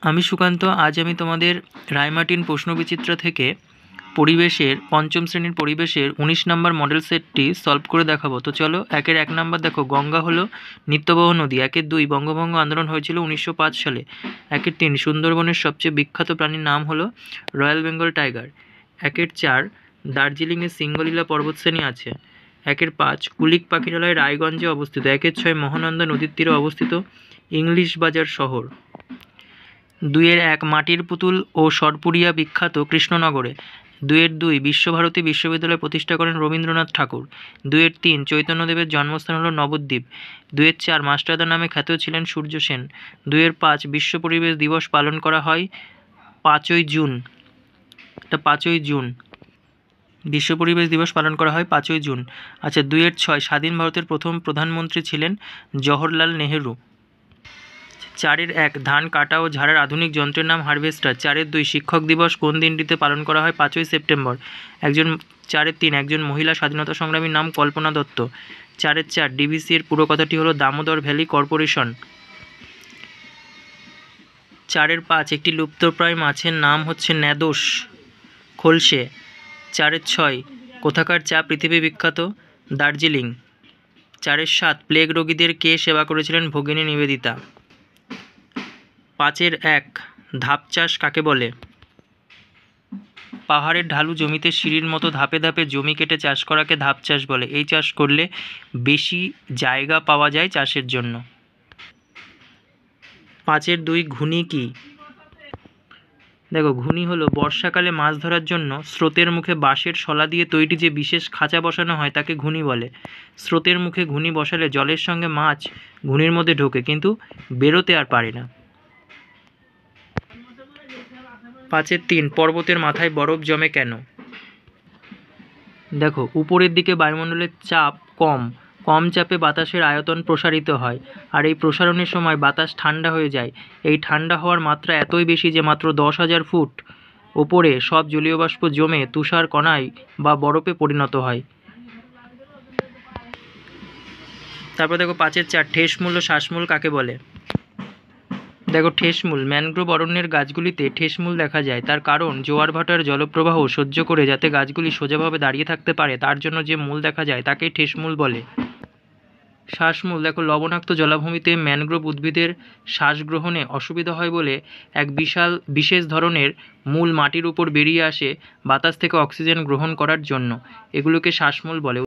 আমি সুকান্ত। আজ আমি তোমাদের রায়মার্টিন প্রশ্নবিচিত্র থেকে পরিবেশের পঞ্চম শ্রেণীর পরিবেশের 19 নম্বর মডেল সেটটি সলভ করে দেখাবো। তো চলো, 1 নম্বর দেখো, গঙ্গা হলো নিত্যবহ নদী। 2 বঙ্গভঙ্গ আন্দোলন হয়েছিল 1905 সালে। 3 সুন্দরবনের সবচেয়ে বিখ্যাত প্রাণীর নাম হলো রয়্যাল বেঙ্গল টাইগার। 4 দার্জিলিংয়ে সিঙ্গলীলা পর্বতশ্রেণী আছে। 5 কুলিক পাখিরালয় রায়গঞ্জে অবস্থিত। 6 মহানন্দা নদীর তীরে অবস্থিত ইংলিশ বাজার শহর। 2 মাটির পুতুল ও সরপুরিয়া বিখ্যাত কৃষ্ণনগরে। 2 বিশ্বভারতী বিশ্ববিদ্যালয় প্রতিষ্ঠা করেন রবীন্দ্রনাথ ঠাকুর। 3 চৈতন্যদেবের জন্মস্থান হল নবদ্বীপ। 4 মাস্টারদা নামে খ্যাত ছিলেন সূর্য সেন। 5 বিশ্ব পরিবেশ দিবস পালন করা হয় 5ই জুন। এটা 5ই জুন বিশ্ব পরিবেশ দিবস পালন করা হয় 5ই জুন। আচ্ছা, 6 স্বাধীন ভারতের প্রথম প্রধানমন্ত্রী ছিলেন জওহরলাল নেহেরু। 4 ধান কাটা ও ঝাড়ার আধুনিক যন্ত্রের নাম হারভেস্টার। 2 শিক্ষক দিবস কোন দিনটিতে পালন করা হয়? 5ই সেপ্টেম্বর। 3 একজন মহিলা স্বাধীনতা সংগ্রামীর নাম কল্পনা দত্ত। 4 ডিভিসি এর পুরো কথাটি হলো দামোদর ভ্যালি কর্পোরেশন। 5 একটি লুপ্তপ্রায় মাছের নাম হচ্ছে ন্যাদোস খোলসে। 6 কোথাকার চা পৃথিবী বিখ্যাত? দার্জিলিং। 7 প্লেগ রোগীদের কে সেবা করেছিলেন? ভগিনী নিবেদিতা। 1 ধাপ চাষ কাকে বলে? পাহাড়ের ঢালু জমিতে সিঁড়ির মতো ধাপে ধাপে জমি কেটে চাষ করাকে ধাপ চাষ বলে। এই চাষ করলে বেশি জায়গা পাওয়া যায় চাষের জন্য। 2 ঘুনি কি? দেখো, ঘুনি হলো বর্ষাকালে মাছ ধরার জন্য স্রোতের মুখে বাঁশের শলা দিয়ে তৈরি যে বিশেষ খাঁচা বসানো হয় তাকে ঘুনি বলে। স্রোতের মুখে ঘুনি বসালে জলের সঙ্গে মাছ ঘুনির মধ্যে ঢোকে, কিন্তু বেরোতে আর পারে না। 3 পর্বতের মাথায় বরফ জমে কেন? দেখো, উপরের দিকে বায়ুমণ্ডলের চাপ কম চাপে বাতাসের আয়তন প্রসারিত হয়, আর এই প্রসারণের সময় বাতাস ঠান্ডা হয়ে যায়। এই ঠান্ডা হওয়ার মাত্রা এতই বেশি যে মাত্র 10,000 ফুট ওপরে সব জলীয় বাষ্প জমে তুষার কণায় বা বরফে পরিণত হয়। তারপর দেখো 4 ঠেসমূল ও শ্বাসমূল কাকে বলে? দেখো, ঠেসমূল ম্যানগ্রোভ অরণ্যের গাছগুলিতে ঠেসমূল দেখা যায়। তার কারণ জোয়ার ভাটার জলপ্রবাহ সহ্য করে যাতে গাছগুলি সোজাভাবে দাঁড়িয়ে থাকতে পারে, তার জন্য যে মূল দেখা যায় তাকেই ঠেসমূল বলে। শ্বাসমূল দেখো, লবণাক্ত জলাভূমিতে ম্যানগ্রোভ উদ্ভিদের শ্বাস গ্রহণে অসুবিধা হয় বলে এক বিশেষ ধরনের মূল মাটির উপর বেরিয়ে আসে বাতাস থেকে অক্সিজেন গ্রহণ করার জন্য। এগুলোকে শ্বাসমূল বলে।